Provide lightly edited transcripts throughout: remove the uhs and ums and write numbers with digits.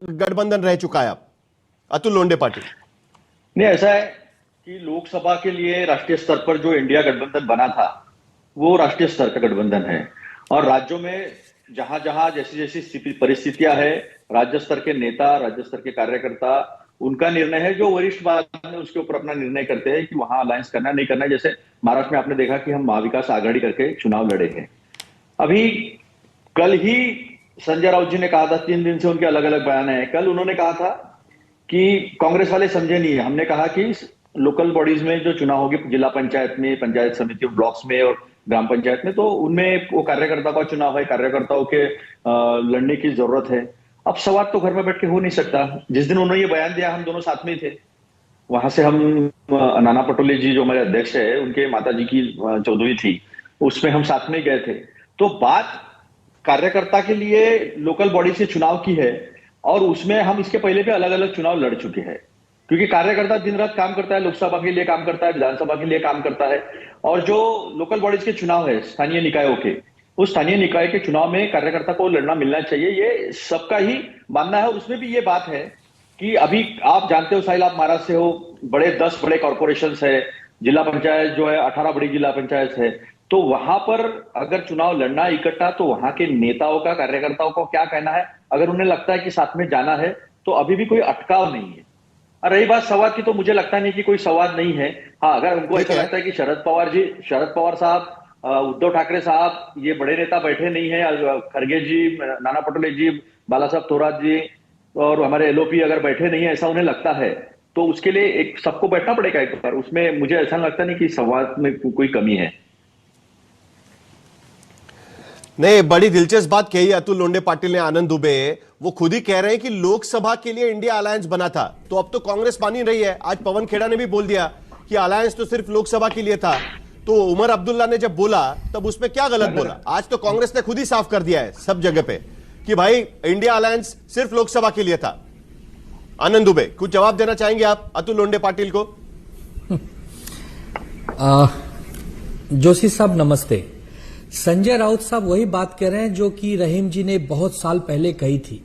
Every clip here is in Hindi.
गठबंधन रह चुका है अब, अतुल लोंढे पाटिल? नहीं, ऐसा है कि लोकसभा के लिए राष्ट्रीय स्तर पर जो इंडिया गठबंधन बना था वो राष्ट्रीय स्तर का गठबंधन है, और राज्यों में जहां जहां जैसी जैसी परिस्थितियां है, राज्य स्तर के नेता, राज्य स्तर के कार्यकर्ता, उनका निर्णय है, जो वरिष्ठ बाद में उसके ऊपर अपना निर्णय करते हैं कि वहां अलायंस करना नहीं करना। जैसे महाराष्ट्र में आपने देखा कि हम महाविकास आघाड़ी करके चुनाव लड़े हैं। अभी कल ही संजय राउत जी ने कहा था, 3 दिन से उनके अलग अलग बयान है, कल उन्होंने कहा था कि कांग्रेस वाले समझे नहीं है, हमने कहा कि लोकल बॉडीज में जो चुनाव होगी, जिला पंचायत में, पंचायत समिति, ब्लॉक्स में और ग्राम पंचायत में, तो उनमें वो कार्यकर्ता का चुनाव है, कार्यकर्ताओं के लड़ने की जरूरत है। अब संवाद तो घर में बैठ के हो नहीं सकता। जिस दिन उन्होंने ये बयान दिया हम दोनों साथ में ही थे, वहां से हम नाना पटोले जी जो हमारे अध्यक्ष है, उनके माता जी की 14वीं थी, उसमें हम साथ में गए थे। तो बात कार्यकर्ता के लिए लोकल बॉडी से चुनाव की है, और उसमें हम इसके पहले भी अलग अलग चुनाव लड़ चुके हैं, क्योंकि कार्यकर्ता दिन रात काम करता है, लोकसभा के लिए काम करता है, विधानसभा के लिए काम करता है। और जो लोकल बॉडीज के चुनाव है स्थानीय निकायों के, उस स्थानीय निकाय के चुनाव में कार्यकर्ता को लड़ना मिलना चाहिए, ये सबका ही मानना है। उसमें भी ये बात है कि अभी आप जानते हो साहिल, आप महाराष्ट्र से हो, 10 बड़े कॉर्पोरेशन है, जिला पंचायत जो है 18 बड़ी जिला पंचायत है, तो वहां पर अगर चुनाव लड़ना इकट्ठा, तो वहां के नेताओं का, कार्यकर्ताओं को क्या कहना है, अगर उन्हें लगता है कि साथ में जाना है तो अभी भी कोई अटकाव नहीं है। और रही बात संवाद की, तो मुझे लगता नहीं कि कोई संवाद नहीं है। हाँ, अगर उनको ऐसा लगता है कि शरद पवार साहब, उद्धव ठाकरे साहब, ये बड़े नेता बैठे नहीं है, खड़गे जी, नाना पटोले जी, बाला साहब थोराट जी और हमारे एलओपी अगर बैठे नहीं है, ऐसा उन्हें लगता है, तो उसके लिए एक सबको बैठना पड़ेगा एक बार। उसमें मुझे ऐसा लगता नहीं कि संवाद में कोई कमी है। नहीं, बड़ी दिलचस्प बात कही अतुल लोंढे पाटिल ने। आनंद दुबे वो खुद ही कह रहे हैं कि लोकसभा के लिए इंडिया अलायंस बना था, तो अब तो कांग्रेस मान ही रही है। आज पवन खेड़ा ने भी बोल दिया कि अलायंस तो सिर्फ लोकसभा के लिए था। तो उमर अब्दुल्ला ने जब बोला तब उसमें क्या गलत बोला? आज तो कांग्रेस ने खुद ही साफ कर दिया है सब जगह पे कि भाई इंडिया अलायंस सिर्फ लोकसभा के लिए था। आनंद दुबे, कुछ जवाब देना चाहेंगे आप अतुल लोंढे पाटिल को? जोशी साहब नमस्ते। संजय राउत साहब वही बात कह रहे हैं जो कि रहीम जी ने बहुत साल पहले कही थी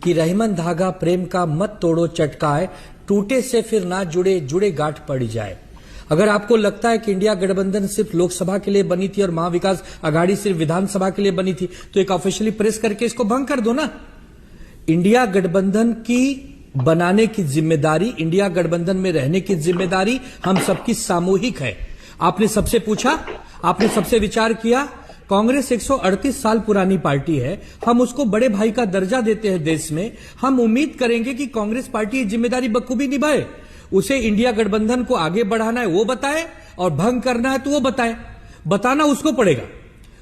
कि रहीमन धागा प्रेम का मत तोड़ो चटकाए, टूटे से फिर ना जुड़े, जुड़े गांठ पड़ जाए। अगर आपको लगता है कि इंडिया गठबंधन सिर्फ लोकसभा के लिए बनी थी और महाविकास आघाड़ी सिर्फ विधानसभा के लिए बनी थी, तो एक ऑफिशियली प्रेस करके इसको भंग कर दो ना। इंडिया गठबंधन की बनाने की जिम्मेदारी, इंडिया गठबंधन में रहने की जिम्मेदारी हम सबकी सामूहिक है। आपने सबसे पूछा, आपने सबसे विचार किया। कांग्रेस 138 साल पुरानी पार्टी है, हम उसको बड़े भाई का दर्जा देते हैं देश में। हम उम्मीद करेंगे कि कांग्रेस पार्टी जिम्मेदारी बखूबी निभाए। उसे इंडिया गठबंधन को आगे बढ़ाना है वो बताए, और भंग करना है तो वो बताए। बताना उसको पड़ेगा,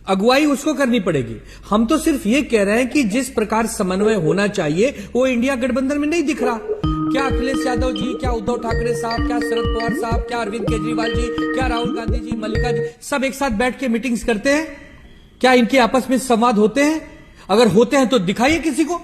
अगुवाई उसको करनी पड़ेगी। हम तो सिर्फ ये कह रहे हैं कि जिस प्रकार समन्वय होना चाहिए वो इंडिया गठबंधन में नहीं दिख रहा। क्या अखिलेश यादव जी, क्या उद्धव ठाकरे साहब, क्या शरद पवार साहब, क्या अरविंद केजरीवाल जी, क्या राहुल गांधी जी, मल्लिका जी, सब एक साथ बैठ के मीटिंग्स करते हैं? क्या इनके आपस में संवाद होते हैं? अगर होते हैं तो दिखाइए किसी को।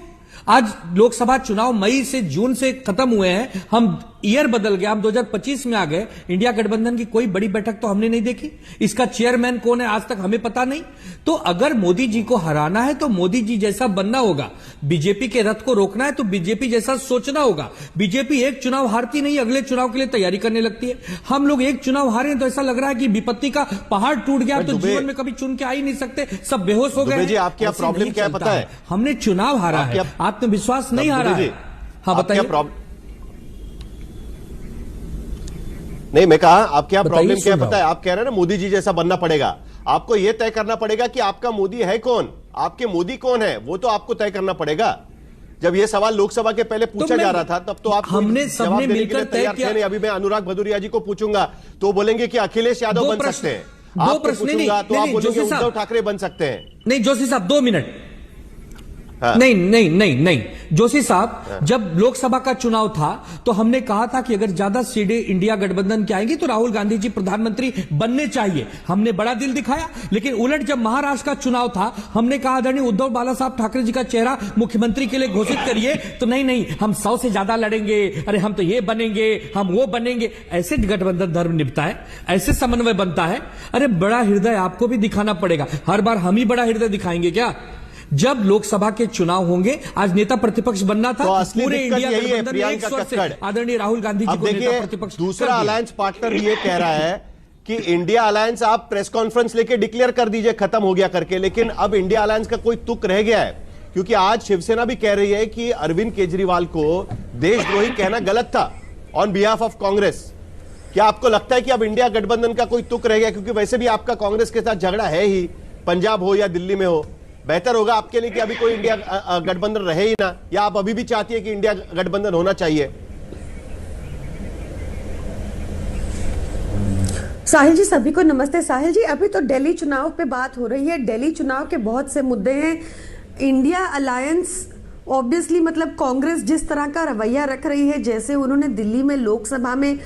आज लोकसभा चुनाव मई से जून से खत्म हुए हैं, हम ईयर बदल गया, हम 2025 में आ गए। इंडिया गठबंधन की कोई बड़ी बैठक तो हमने नहीं देखी। इसका चेयरमैन कौन है आज तक हमें पता नहीं। तो अगर मोदी जी को हराना है तो मोदी जी जैसा बनना होगा, बीजेपी के रथ को रोकना है तो बीजेपी जैसा सोचना होगा। बीजेपी एक चुनाव हारती नहीं, अगले चुनाव के लिए तैयारी करने लगती है। हम लोग एक चुनाव हारे तो ऐसा लग रहा है कि विपत्ति का पहाड़ टूट गया, तो जीवन में कभी चुन के आ ही नहीं सकते, सब बेहोश हो गए। आपकी प्रॉब्लम क्या है पता है? हमने चुनाव हारा है, आत्मविश्वास नहीं हारा है। हाँ बताइए। नहीं, मैं कहा आपके यहाँ प्रॉब्लम क्या है पता है? आप कह रहे हैं ना मोदी जी जैसा बनना पड़ेगा। आपको यह तय करना पड़ेगा कि आपका मोदी है कौन, आपके मोदी कौन है, वो तो आपको तय करना पड़ेगा। जब ये सवाल लोकसभा के पहले पूछा जा रहा था तब तो आप हमने सबने मिलकर तय किया। नहीं, अभी मैं अनुराग भदौरिया जी को पूछूंगा तो बोलेंगे कि अखिलेश यादव बन सकते हैं। आप पूछूंगा तो आप बोलेंगे उद्धव ठाकरे बन सकते हैं। नहीं जोशी साहब 2 मिनट। नहीं नहीं नहीं नहीं जोशी साहब, जब लोकसभा का चुनाव था तो हमने कहा था कि अगर ज्यादा सीटें इंडिया गठबंधन की आएंगी तो राहुल गांधी जी प्रधानमंत्री बनने चाहिए। हमने बड़ा दिल दिखाया। लेकिन उलट जब महाराष्ट्र का चुनाव था हमने कहा आदरणीय उद्धव बाला साहब ठाकरे जी का चेहरा मुख्यमंत्री के लिए घोषित करिए, तो नहीं नहीं हम 100 से ज्यादा लड़ेंगे, अरे हम तो ये बनेंगे, हम वो बनेंगे। ऐसे गठबंधन धर्म निभता है, ऐसे समन्वय बनता है। अरे बड़ा हृदय आपको भी दिखाना पड़ेगा। हर बार हम ही बड़ा हृदय दिखाएंगे क्या? जब लोकसभा के चुनाव होंगे। आज नेता प्रतिपक्ष बनना था, तो असली पूरे दिक्कत इंडिया यही है, गठबंधन ने एक प्रियंका स्वर से कक्कड़। आदरणीय राहुल गांधी जी अब को नेता देखिए, प्रतिपक्ष दूसरा कर दिया। अलायंस पार्टनर ये कह रहा है कि इंडिया अलायंस आप प्रेस कॉन्फ्रेंस लेके डिक्लेयर कर दीजिए खत्म हो गया करके, लेकिन अब इंडिया अलायंस का कोई तुक रह गया है, क्योंकि आज शिवसेना भी कह रही है कि अरविंद केजरीवाल को देशद्रोही कहना गलत था ऑन बिहाफ ऑफ कांग्रेस। क्या आपको लगता है कि अब इंडिया गठबंधन का कोई तुक रह गया, क्योंकि वैसे भी आपका कांग्रेस के साथ झगड़ा है ही, पंजाब हो या दिल्ली में हो? बेहतर होगा आपके लिए कि अभी कोई इंडिया गठबंधन रहे ही ना, या आप अभी भी चाहती है कि इंडिया गठबंधन होना चाहिए? साहिल जी, सभी को नमस्ते। साहिल जी, अभी तो दिल्ली चुनाव पे बात हो रही है, दिल्ली चुनाव के बहुत से मुद्दे हैं। इंडिया अलायंस ऑब्वियसली, मतलब कांग्रेस जिस तरह का रवैया रख रही है, जैसे उन्होंने दिल्ली में लोकसभा में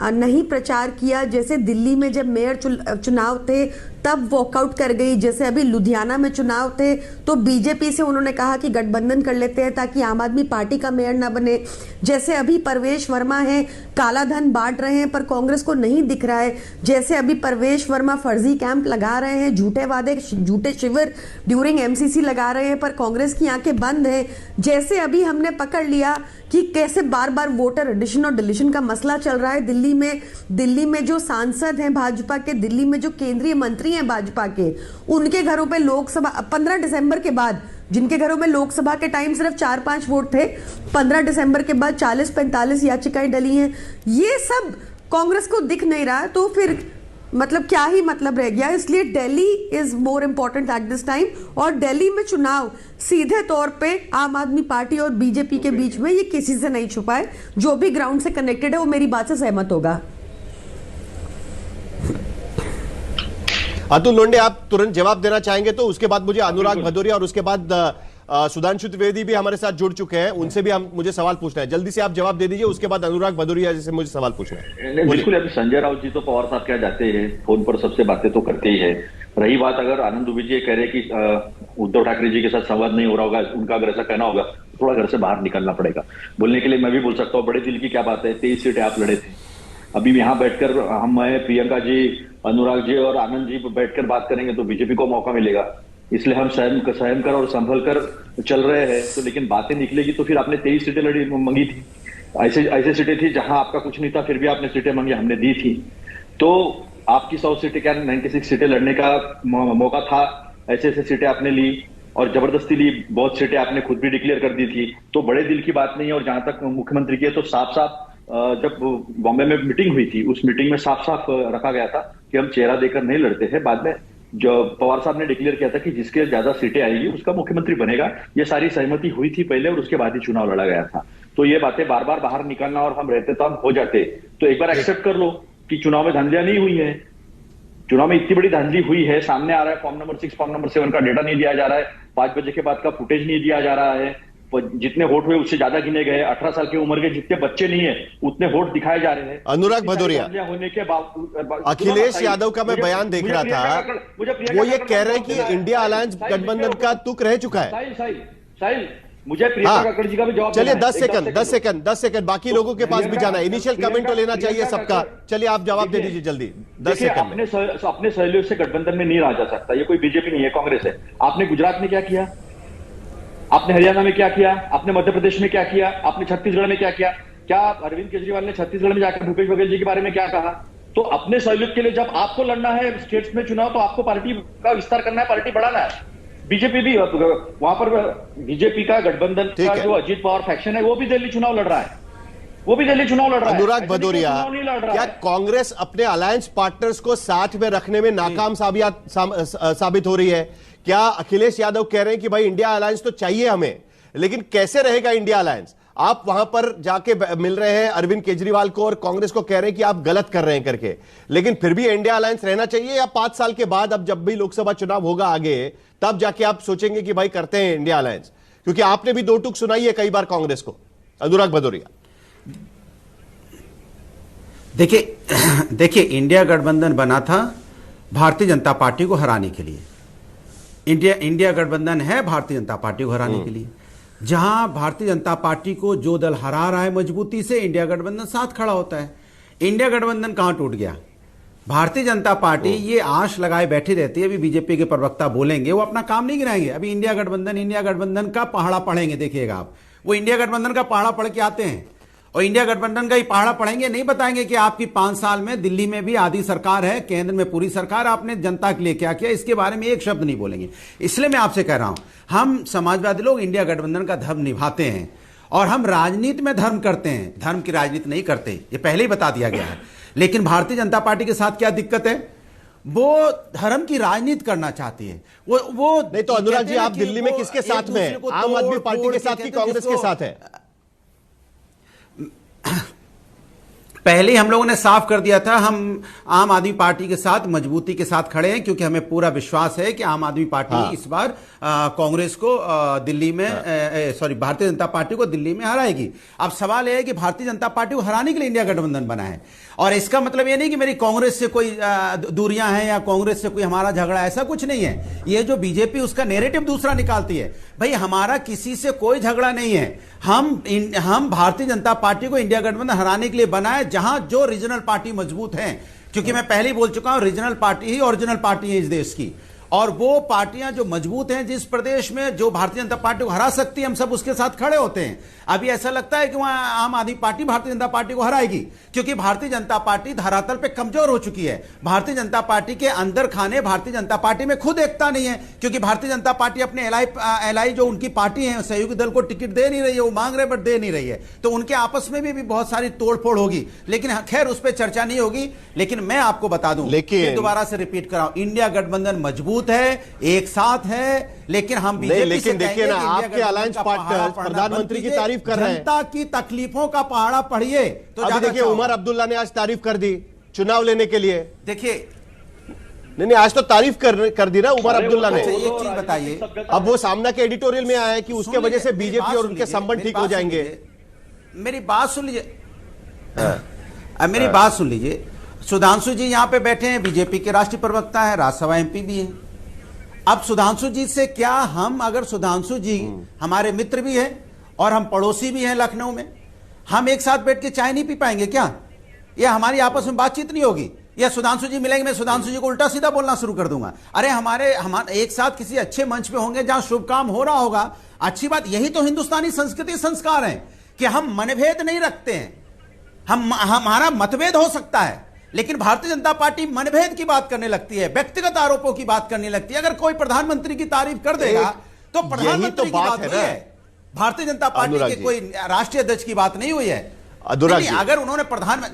नहीं प्रचार किया, जैसे दिल्ली में जब मेयर चुनाव थे तब वॉकआउट कर गई, जैसे अभी लुधियाना में चुनाव थे तो बीजेपी से उन्होंने कहा कि गठबंधन कर लेते हैं ताकि आम आदमी पार्टी का मेयर ना बने, जैसे अभी परवेश वर्मा है काला धन बांट रहे हैं पर कांग्रेस को नहीं दिख रहा है, जैसे अभी परवेश वर्मा फर्जी कैंप लगा रहे हैं, झूठे वादे झूठे शिविर ड्यूरिंग एमसीसी लगा रहे हैं पर कांग्रेस की आंखें बंद हैं, जैसे अभी हमने पकड़ लिया कि कैसे बार बार वोटर एडिशन और डिलीशन का मसला चल रहा है दिल्ली में जो सांसद हैं भाजपा के, दिल्ली में जो केंद्रीय मंत्री हैं भाजपा के, उनके घरों पे लोकसभा 15 दिसंबर के बाद, जिनके घरों में लोकसभा के टाइम सिर्फ 4-5 वोट थे, 15 दिसंबर के बाद 40-45 याचिकाएं डली हैं। ये सब कांग्रेस को दिख नहीं रहा, तो फिर मतलब क्या ही मतलब रह गया। इसलिए Delhi is more important at this time, और दिल्ली में चुनाव सीधे तौर पे आम आदमी पार्टी और बीजेपी के बीच में, ये किसी से नहीं छुपा है। जो भी ग्राउंड से कनेक्टेड है वो मेरी बात से सहमत होगा। अतुल लोंढे, आप तुरंत जवाब देना चाहेंगे तो उसके बाद मुझे अनुराग भदौरिया और उसके बाद सुधांशु त्रिवेदी भी हमारे साथ जुड़ चुके हैं, उनसे भी मुझे सवाल पूछना है। जल्दी से आप जवाब दे दीजिए, उसके बाद अनुराग भदौरिया जैसे मुझे सवाल पूछना है। बिल्कुल, अभी संजय राउत जी तो पवार साहब क्या जाते हैं, फोन पर सबसे बातें तो करते ही है। रही बात अगर आनंद दुबे जी कह रहे कि उद्धव ठाकरे जी के साथ संवाद नहीं हो रहा होगा, उनका अगर ऐसा कहना होगा थोड़ा घर से बाहर निकलना पड़ेगा। बोलने के लिए मैं भी बोल सकता हूँ, बड़े दिल की क्या बात है, 23 सीटें आप लड़े थे। अभी यहाँ बैठकर मैं, प्रियंका जी, अनुराग जी और आनंद जी बैठकर बात करेंगे तो बीजेपी को मौका मिलेगा, इसलिए हम सहम कर और संभल कर चल रहे हैं। तो लेकिन बातें निकलेगी तो फिर आपने 23 सीटें लड़ी मांगी थी, ऐसे सीटें थी जहां आपका कुछ नहीं था, फिर भी आपने सीटें मांगी, हमने दी थी। तो आपकी 100 सीटें क्या 96 सीटें लड़ने का मौका था, ऐसे सीटें आपने ली और जबरदस्ती ली, बहुत सीटें आपने खुद भी डिक्लेयर कर दी थी। तो बड़े दिल की बात नहीं है। और जहां तक मुख्यमंत्री की है तो साफ साफ जब बॉम्बे में मीटिंग हुई थी, उस मीटिंग में साफ साफ रखा गया था कि हम चेहरा देकर नहीं लड़ते हैं। बाद में जो पवार साहब ने डिक्लेयर किया था कि जिसके ज्यादा सीटें आएगी उसका मुख्यमंत्री बनेगा, ये सारी सहमति हुई थी पहले और उसके बाद ही चुनाव लड़ा गया था। तो ये बातें बार बार बाहर निकलना और हम रहते तो हम हो जाते, तो एक बार एक्सेप्ट कर लो कि चुनाव में धांधलियां नहीं हुई है। चुनाव में इतनी बड़ी धांधली हुई है, सामने आ रहा है फॉर्म नंबर 6, फॉर्म नंबर 7 का डेटा नहीं दिया जा रहा है, 5 बजे के बाद का फुटेज नहीं दिया जा रहा है, जितने वोट हुए उससे ज्यादा गिने गए, 18 साल की उम्र के जितने बच्चे नहीं है उतने वोट दिखाए जा रहे हैं। अनुराग भदौरिया, होने के बाद अखिलेश यादव का मैं बयान देख रहा था, वो ये कह रहे हैं कि इंडिया अलायंस गठबंधन का तुक रह चुका है। साहिल, मुझे प्रियंका कक्कड़ जी का भी जवाब चलिए 10 सेकंड बाकी लोगों के पास भी जाना है, इनिशियल कमेंट तो लेना चाहिए सबका। चलिए आप जवाब दे दीजिए जल्दी 10 सेकंड में। अपने सहयोगियों से गठबंधन में नहीं रहा जा सकता, ये कोई बीजेपी नहीं है, कांग्रेस है। आपने गुजरात में क्या किया, आपने हरियाणा में क्या किया, आपने मध्य प्रदेश में क्या किया, आपने छत्तीसगढ़ में क्या किया? क्या अरविंद केजरीवाल ने छत्तीसगढ़ में जाकर भूपेश बघेल जी के बारे में क्या कहा? तो अपने सहयोग के लिए जब आपको लड़ना है स्टेट्स में चुनाव, तो आपको पार्टी का विस्तार करना है, पार्टी बढ़ाना है। बीजेपी भी वहां पर, बीजेपी का गठबंधन का जो अजीत पवार फैक्शन है वो भी दिल्ली चुनाव लड़ रहा है, अनुराग भदौरिया, क्या कांग्रेस अपने अलायंस पार्टनर्स को साथ में रखने में नाकाम साबित हो रही है? क्या अखिलेश यादव कह रहे हैं कि भाई इंडिया अलायंस तो चाहिए हमें, लेकिन कैसे रहेगा इंडिया अलायंस? आप वहां पर जाके मिल रहे हैं अरविंद केजरीवाल को और कांग्रेस को कह रहे हैं कि आप गलत कर रहे हैं करके, लेकिन फिर भी इंडिया अलायंस रहना चाहिए, या 5 साल के बाद अब जब भी लोकसभा चुनाव होगा आगे तब जाके आप सोचेंगे कि भाई करते हैं इंडिया अलायंस? क्योंकि आपने भी 2 टूक सुनाई है कई बार कांग्रेस को। अनुराग भदौरिया, देखिए इंडिया गठबंधन बना था भारतीय जनता पार्टी को हराने के लिए। इंडिया गठबंधन है भारतीय जनता पार्टी को हराने के लिए। जहां भारतीय जनता पार्टी को जो दल हरा रहा है मजबूती से, इंडिया गठबंधन साथ खड़ा होता है। इंडिया गठबंधन कहां टूट गया? भारतीय जनता पार्टी ये आश लगाए बैठी रहती है, अभी बीजेपी के प्रवक्ता बोलेंगे, वो अपना काम नहीं गिनाएंगे। अभी इंडिया गठबंधन का पहाड़ा पढ़ेंगे, देखिएगा आप, वो इंडिया गठबंधन का पहाड़ा पढ़ के आते हैं और इंडिया गठबंधन का ही पहाड़ा पढ़ेंगे, नहीं बताएंगे कि आपकी 5 साल में दिल्ली में भी आधी सरकार है, केंद्र में पूरी सरकार, आपने जनता के लिए क्या किया, इसके बारे में एक शब्द नहीं बोलेंगे। इसलिए मैं आपसे कह रहा हूं, हम समाजवादी लोग इंडिया गठबंधन का धर्म निभाते हैं और हम राजनीति में धर्म करते हैं, धर्म की राजनीति नहीं करते, ये पहले ही बता दिया गया है। लेकिन भारतीय जनता पार्टी के साथ क्या दिक्कत है, वो धर्म की राजनीति करना चाहती है। वो नहीं तो अनुराग जी, आप दिल्ली में किसके साथ में हैं? आम आदमी पार्टी के साथ कि कांग्रेस के साथ है? पहले हम लोगों ने साफ कर दिया था, हम आम आदमी पार्टी के साथ मजबूती के साथ खड़े हैं, क्योंकि हमें पूरा विश्वास है कि आम आदमी पार्टी इस बार कांग्रेस को दिल्ली में भारतीय जनता पार्टी को दिल्ली में हराएगी। अब सवाल यह है कि भारतीय जनता पार्टी को हराने के लिए इंडिया गठबंधन बना है, और इसका मतलब यह नहीं कि मेरी कांग्रेस से कोई दूरियां हैं या कांग्रेस से कोई हमारा झगड़ा, ऐसा कुछ नहीं है। ये जो बीजेपी उसका नैरेटिव दूसरा निकालती है, भाई हमारा किसी से कोई झगड़ा नहीं है। हम भारतीय जनता पार्टी को इंडिया गठबंधन हराने के लिए बना है, जहां जो रीजनल पार्टी मजबूत हैं, क्योंकि मैं पहले ही बोल चुका हूं, रीजनल पार्टी ही ओरिजिनल पार्टी है इस देश की, और वो पार्टियां जो मजबूत हैं जिस प्रदेश में, जो भारतीय जनता पार्टी को हरा सकती है, हम सब उसके साथ खड़े होते हैं। अभी ऐसा लगता है कि वहां आम आदमी पार्टी भारतीय जनता पार्टी को हराएगी, क्योंकि भारतीय जनता पार्टी धरातल पे कमजोर हो चुकी है। भारतीय जनता पार्टी के अंदर खाने, भारतीय जनता पार्टी में खुद एकता नहीं है, क्योंकि भारतीय जनता पार्टी अपने एलआई जो उनकी पार्टी है, सहयोगी दल को टिकट दे नहीं रही है, वो मांग रहे बट दे नहीं रही है, तो उनके आपस में भी बहुत सारी तोड़फोड़ होगी। लेकिन खैर उस पर चर्चा नहीं होगी। लेकिन मैं आपको बता दूं, लेकिन दोबारा से रिपीट कर रहा हूं, इंडिया गठबंधन मजबूत है, एक साथ है, लेकिन हम बीजेपी लेकिन देखिए ना, आपके अलायंस पार्टनर्स प्रधानमंत्री की तारीफ कर रहे हैं। जनता की तकलीफों का पहाड़ा पढ़िए तो अभी देखिए उमर अब्दुल्ला ने आज तारीफ कर दी चुनाव लेने के लिए। देखिए नहीं आज तो तारीफ कर दी ना उमर अब्दुल्ला ने। एक चीज बताइए, अब वो सामना के एडिटोरियल में आया है कि उसके वजह से बीजेपी और उनके संबंध ठीक हो जाएंगे। मेरी बात सुन लीजिए, अब मेरी बात सुन लीजिए। सुधांशु जी यहां पे बैठे हैं, बीजेपी के राष्ट्रीय प्रवक्ता है, राज्यसभा एमपी भी है। अब सुधांशु जी से क्या हम, अगर सुधांशु जी हमारे मित्र भी हैं और हम पड़ोसी भी हैं लखनऊ में, हम एक साथ बैठ के चाय नहीं पी पाएंगे क्या? या हमारी आपस में बातचीत नहीं होगी? या सुधांशु जी मिलेंगे, मैं सुधांशु जी को उल्टा सीधा बोलना शुरू कर दूंगा? अरे हमारे एक साथ किसी अच्छे मंच पे होंगे जहां शुभ काम हो रहा होगा, अच्छी बात। यही तो हिंदुस्तानी संस्कृति संस्कार है कि हम मनभेद नहीं रखते हैं। हमारा मतभेद हो सकता है, लेकिन भारतीय जनता पार्टी मनभेद की बात करने लगती है, व्यक्तिगत आरोपों की बात करने लगती है। अगर कोई प्रधानमंत्री की तारीफ कर देगा तो प्रधानमंत्री की बात हुई है, भारतीय जनता पार्टी के कोई राष्ट्रीय अध्यक्ष की बात नहीं हुई है। अनुराग, अगर उन्होंने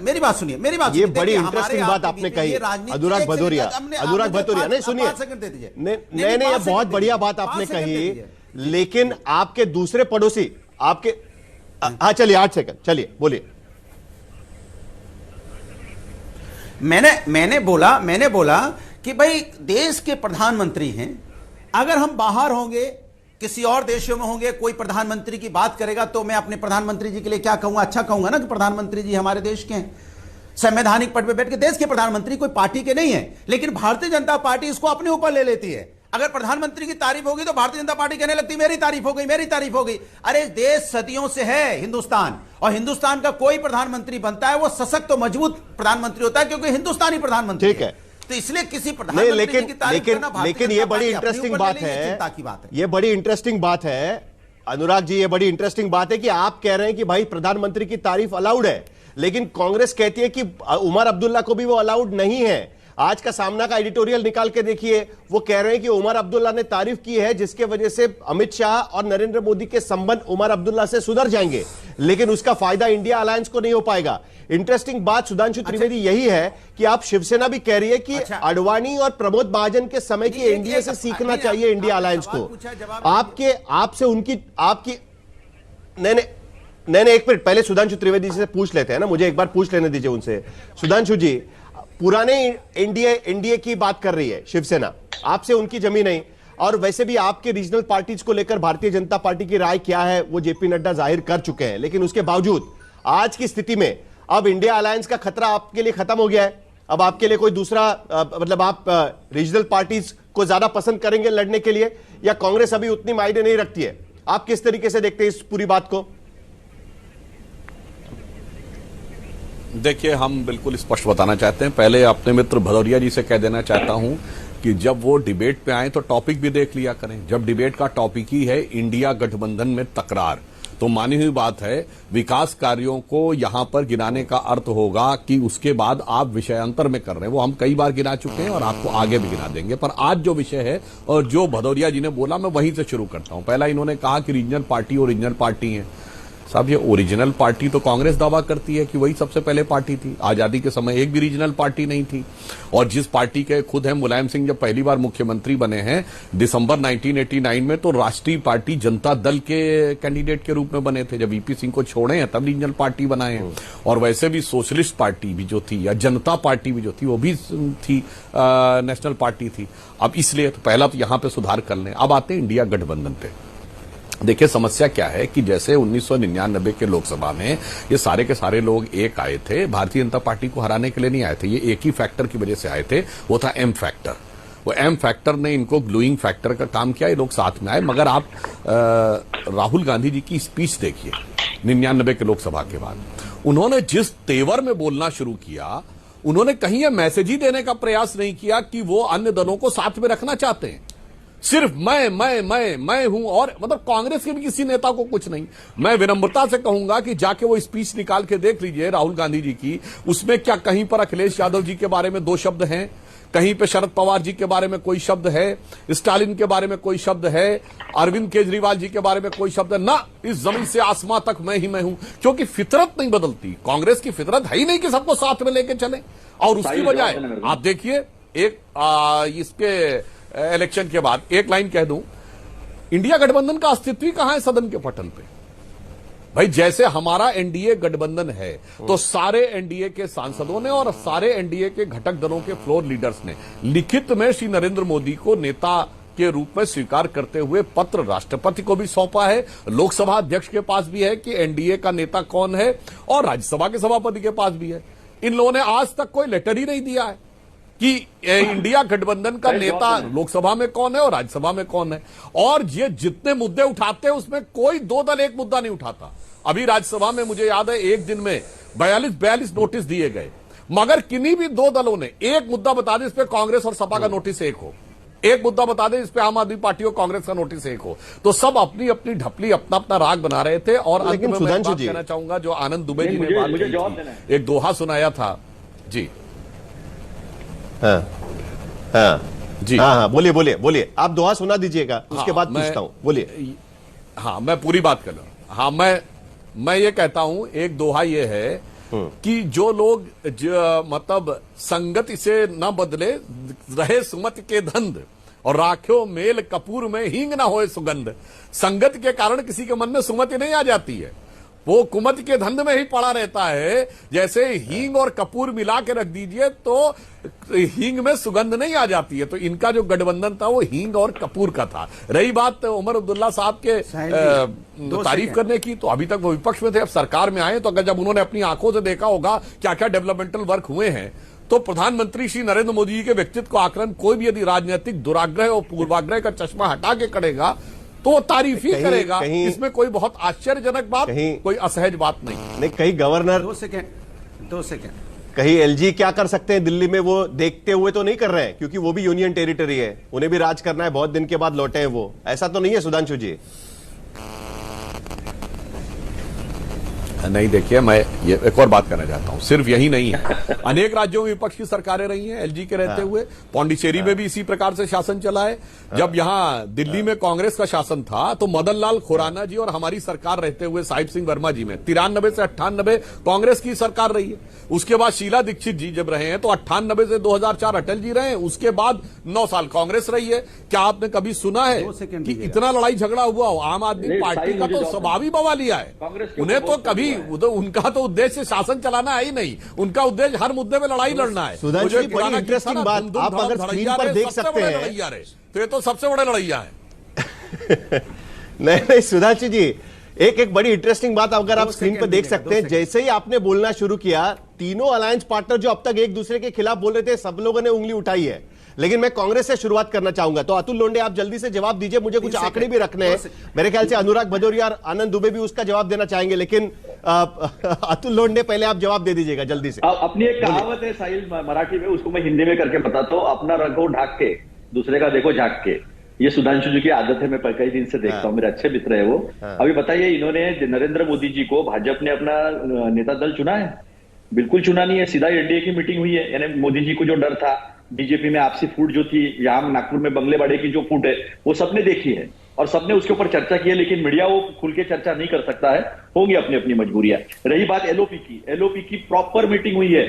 मेरी बात सुनिए, ये बड़ी इंटरेस्टिंग बात आपने कही अनुराग भदौरिया, नहीं सुनिए, नहीं ये बहुत बढ़िया बात आपने कही, लेकिन आपके दूसरे पड़ोसी आपके, हाँ चलिए 8 सेकंड, चलिए बोलिए। मैंने बोला कि भाई देश के प्रधानमंत्री हैं, अगर हम बाहर होंगे, किसी और देशों में होंगे, कोई प्रधानमंत्री की बात करेगा तो मैं अपने प्रधानमंत्री जी के लिए क्या कहूंगा? अच्छा कहूंगा ना कि प्रधानमंत्री जी हमारे देश के हैं, संवैधानिक पद पे बैठ के देश के प्रधानमंत्री कोई पार्टी के नहीं है। लेकिन भारतीय जनता पार्टी इसको अपने ऊपर ले लेती है। अगर प्रधानमंत्री की तारीफ होगी तो भारतीय जनता पार्टी कहने लगती मेरी तारीफ हो गई, मेरी तारीफ हो गई। अरे देश सदियों से है हिंदुस्तान, और हिंदुस्तान का कोई प्रधानमंत्री बनता है वो सशक्त और मजबूत प्रधानमंत्री होता है, क्योंकि हिंदुस्तानी प्रधानमंत्री है। तो इसलिए किसी प्रधानमंत्री की तारीफ करना, लेकिन ये बड़ी इंटरेस्टिंग बात है, ये बड़ी इंटरेस्टिंग बात है अनुराग जी, ये बड़ी इंटरेस्टिंग बात है कि आप कह रहे हैं कि भाई प्रधानमंत्री की तारीफ अलाउड है, लेकिन कांग्रेस कहती है कि उमर अब्दुल्ला को भी वो अलाउड नहीं है। आज का सामना का एडिटोरियल निकाल के देखिए, वो कह रहे हैं कि उमर अब्दुल्ला ने तारीफ की है जिसके वजह से अमित शाह और नरेंद्र मोदी के संबंध उमर अब्दुल्ला से सुधर जाएंगे, लेकिन उसका फायदा इंडिया अलायंस को नहीं हो पाएगा। इंटरेस्टिंग बात सुधांशु त्रिवेदी यही है कि आप शिवसेना भी कह रही है कि अडवाणी और प्रमोद महाजन के समय की एनडीए से सीखना चाहिए इंडिया अलायंस को। आपसे उनकी आपकी नहीं एक मिनट पहले सुधांशु त्रिवेदी से पूछ लेते हैं ना, मुझे एक बार पूछ लेने दीजिए उनसे। सुधांशु जी, पुराने एनडीए की बात कर रही है शिवसेना, आपसे उनकी जमी नहीं, और वैसे भी आपके रीजनल पार्टीज को लेकर भारतीय जनता पार्टी की राय क्या है वो जेपी नड्डा जाहिर कर चुके हैं, लेकिन उसके बावजूद आज की स्थिति में अब इंडिया अलायंस का खतरा आपके लिए खत्म हो गया है। अब आपके लिए कोई दूसरा मतलब आप रीजनल पार्टीज को ज्यादा पसंद करेंगे लड़ने के लिए, या कांग्रेस अभी उतनी मायने नहीं रखती है? आप किस तरीके से देखते हैं इस पूरी बात को? देखिए, हम बिल्कुल स्पष्ट बताना चाहते हैं। पहले अपने मित्र भदौरिया जी से कह देना चाहता हूं कि जब वो डिबेट पे आए तो टॉपिक भी देख लिया करें। जब डिबेट का टॉपिक ही है इंडिया गठबंधन में तकरार, तो मानी हुई बात है विकास कार्यों को यहां पर गिनाने का अर्थ होगा कि उसके बाद आप विषयांतर में कर रहे हैं। वो हम कई बार गिना चुके हैं और आपको आगे भी गिना देंगे। पर आज जो विषय है और जो भदौरिया जी ने बोला, मैं वहीं से शुरू करता हूं। पहला इन्होंने कहा कि रीजनल पार्टी ओरिजिनल पार्टी है। साहब, ये ओरिजिनल पार्टी तो कांग्रेस दावा करती है कि वही सबसे पहले पार्टी थी। आजादी के समय एक भी रीजनल पार्टी नहीं थी। और जिस पार्टी के खुद है मुलायम सिंह जब पहली बार मुख्यमंत्री बने हैं दिसंबर 1989 में, तो राष्ट्रीय पार्टी जनता दल के कैंडिडेट के रूप में बने थे। जब वीपी सिंह को छोड़े हैं तब रीजनल पार्टी बनाए हैं। और वैसे भी सोशलिस्ट पार्टी भी जो थी या जनता पार्टी भी जो थी वो भी थी, नेशनल पार्टी थी। अब इसलिए तो पहला तो यहां पर सुधार कर लें। अब आते हैं इंडिया गठबंधन पे। देखिए, समस्या क्या है कि जैसे 1999 के लोकसभा में ये सारे के सारे लोग एक आए थे, भारतीय जनता पार्टी को हराने के लिए नहीं आए थे। ये एक ही फैक्टर की वजह से आए थे, वो था एम फैक्टर। वो एम फैक्टर ने इनको ग्लूइंग फैक्टर का काम किया, ये लोग साथ में आए। मगर आप राहुल गांधी जी की स्पीच देखिए 99 के लोकसभा के बाद, उन्होंने जिस तेवर में बोलना शुरू किया, उन्होंने कहीं यह मैसेज ही देने का प्रयास नहीं किया कि वो अन्य दलों को साथ में रखना चाहते हैं। सिर्फ मैं हूं, और मतलब कांग्रेस के भी किसी नेता को कुछ नहीं। मैं विनम्रता से कहूंगा कि जाके वो स्पीच निकाल के देख लीजिए राहुल गांधी जी की। उसमें क्या कहीं पर अखिलेश यादव जी के बारे में 2 शब्द हैं, कहीं पे शरद पवार जी के बारे में कोई शब्द है, स्टालिन के बारे में कोई शब्द है, अरविंद केजरीवाल जी के बारे में कोई शब्द है ना। इस जमीन से आसमां तक मैं ही मैं हूं, क्योंकि फितरत नहीं बदलती। कांग्रेस की फितरत है ही नहीं कि सबको साथ में लेके चले। और उसकी बजाय आप देखिए, एक इसके इलेक्शन के बाद एक लाइन कह दूं, इंडिया गठबंधन का अस्तित्व ही कहां है सदन के पटल पे। भाई, जैसे हमारा एनडीए गठबंधन है तो सारे एनडीए के सांसदों ने और सारे एनडीए के घटक दलों के फ्लोर लीडर्स ने लिखित में श्री नरेंद्र मोदी को नेता के रूप में स्वीकार करते हुए पत्र राष्ट्रपति को भी सौंपा है, लोकसभा अध्यक्ष के पास भी है कि एनडीए का नेता कौन है, और राज्यसभा के सभापति के पास भी है। इन लोगों ने आज तक कोई लेटर ही नहीं दिया है कि इंडिया गठबंधन का नेता लोकसभा में कौन है और राज्यसभा में कौन है। और ये जितने मुद्दे उठाते हैं उसमें कोई 2 दल एक मुद्दा नहीं उठाता। अभी राज्यसभा में मुझे याद है एक दिन में 42 नोटिस दिए गए, मगर किन्हीं भी 2 दलों ने एक मुद्दा बता दें इस पे कांग्रेस और सपा का नोटिस एक हो, एक मुद्दा बता दें इस पे आम आदमी पार्टी और कांग्रेस का नोटिस एक हो, तो सब अपनी अपनी ढपली अपना अपना राग बना रहे थे। और अंत में मैं बात कहना चाहूंगा जो आनंद दुबे जी ने बात की थी, एक दोहा सुनाया था जी। जी हाँ, बोलिए आप दोहा सुना दीजिएगा, उसके बाद पूछता हूं, बोलिए। हाँ, मैं पूरी बात कर रहा हूं। हाँ, मैं ये कहता हूं, एक दोहा ये है कि जो लोग मतलब संगत इसे न बदले रहे सुमत के धंध, और राख्यो मेल कपूर में हींग ना होए सुगंध। संगत के कारण किसी के मन में सुमति नहीं आ जाती है, वो कुमत के धंध में ही पड़ा रहता है। जैसे हींग और कपूर मिला के रख दीजिए तो हींग में सुगंध नहीं आ जाती है। तो इनका जो गठबंधन था वो हींग और कपूर का था। रही बात उमर अब्दुल्ला साहब के तारीफ करने की, तो अभी तक वो विपक्ष में थे, अब सरकार में आए, तो अगर जब उन्होंने अपनी आंखों से देखा होगा क्या क्या डेवलपमेंटल वर्क हुए हैं, तो प्रधानमंत्री श्री नरेंद्र मोदी जी के व्यक्तित्व को आकलन कोई भी यदि राजनीतिक दुराग्रह और पूर्वाग्रह का चश्मा हटा के करेगा तो वो तारीफ ही करेगा। इसमें कोई बहुत आश्चर्यजनक बात, कोई असहज बात नहीं। कहीं गवर्नर 2 सेकेंड कहीं एलजी क्या कर सकते हैं दिल्ली में, वो देखते हुए तो नहीं कर रहे हैं, क्योंकि वो भी यूनियन टेरिटरी है, उन्हें भी राज करना है, बहुत दिन के बाद लौटे हैं वो, ऐसा तो नहीं है सुधांशु जी? नहीं, देखिए, मैं ये एक और बात करना चाहता हूं, सिर्फ यही नहीं है, अनेक राज्यों में विपक्ष की सरकारें रही हैं एलजी के रहते हुए। पौंडीचेरी में भी इसी प्रकार से शासन चला है। जब यहां दिल्ली में कांग्रेस का शासन था तो मदन लाल खुराना जी और हमारी सरकार रहते हुए साहिब सिंह वर्मा जी में 93 से 98 कांग्रेस की सरकार रही है। उसके बाद शीला दीक्षित जी जब रहे हैं तो 98 से 2004 अटल जी रहे हैं, उसके बाद 9 साल कांग्रेस रही है। क्या आपने कभी सुना है कि इतना लड़ाई झगड़ा हुआ हो? आम आदमी पार्टी का तो स्वभाव ही बवा लिया है, उन्हें तो कभी उनका तो उद्देश्य शासन चलाना है ही नहीं, उनका उद्देश्य हर मुद्दे में लड़ाई लड़ना है। सुधांशु जी, बड़ी इंटरेस्टिंग बात आप अगर स्क्रीन पर देख सकते हैं, तो ये तो सबसे बड़े लड़ैया है। नहीं सुधांशु जी, एक बड़ी इंटरेस्टिंग बात अगर आप स्क्रीन पर देख सकते हैं, जैसे ही आपने बोलना शुरू किया, तीनों अलायंस पार्टनर जो अब तक एक दूसरे के खिलाफ बोल रहे थे, सब लोगों ने उंगली उठाई है। लेकिन मैं कांग्रेस से शुरुआत करना चाहूंगा, तो अतुल लोंढे आप जल्दी से जवाब दीजिए, मुझे कुछ आंकड़े भी रखने हैं। मेरे ख्याल से अनुराग भदौरिया और आनंद दुबे भी उसका जवाब देना चाहेंगे, लेकिन अतुल लोंढे, पहले आप जवाब दे दीजिएगा जल्दी से। अपनी एक कहावत है साहिल मराठी में, उसको मैं हिंदी में करके बताता हूँ। अपना रखो ढाक के, दूसरे का देखो झाक के। ये सुधांशु जी की आदत है, मैं कई दिन से देखता हूँ, मेरे अच्छे मित्र है वो। अभी बताइए, इन्होंने नरेंद्र मोदी जी को, भाजपा ने अपना नेता दल चुना है? बिल्कुल चुना नहीं है। सीधा एनडीए की मीटिंग हुई है। यानी मोदी जी को जो डर था, बीजेपी में आपसी फूट जो थी, यहाँ नागपुर में बंगलेवाड़े की जो फूट है, वो सबने देखी है और सबने उसके ऊपर चर्चा की है। लेकिन मीडिया वो खुल के चर्चा नहीं कर सकता है, होंगी अपनी अपनी मजबूरियां। रही बात एलओपी की प्रॉपर मीटिंग हुई है।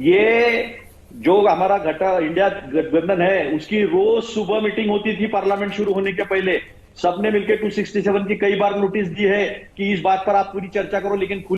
ये जो हमारा इंडिया गठबंधन है, उसकी रोज सुबह मीटिंग होती थी पार्लियामेंट शुरू होने के पहले। सबने मिलकर 267 की कई बार नोटिस दी है कि इस बात पर आप पूरी चर्चा करो, लेकिन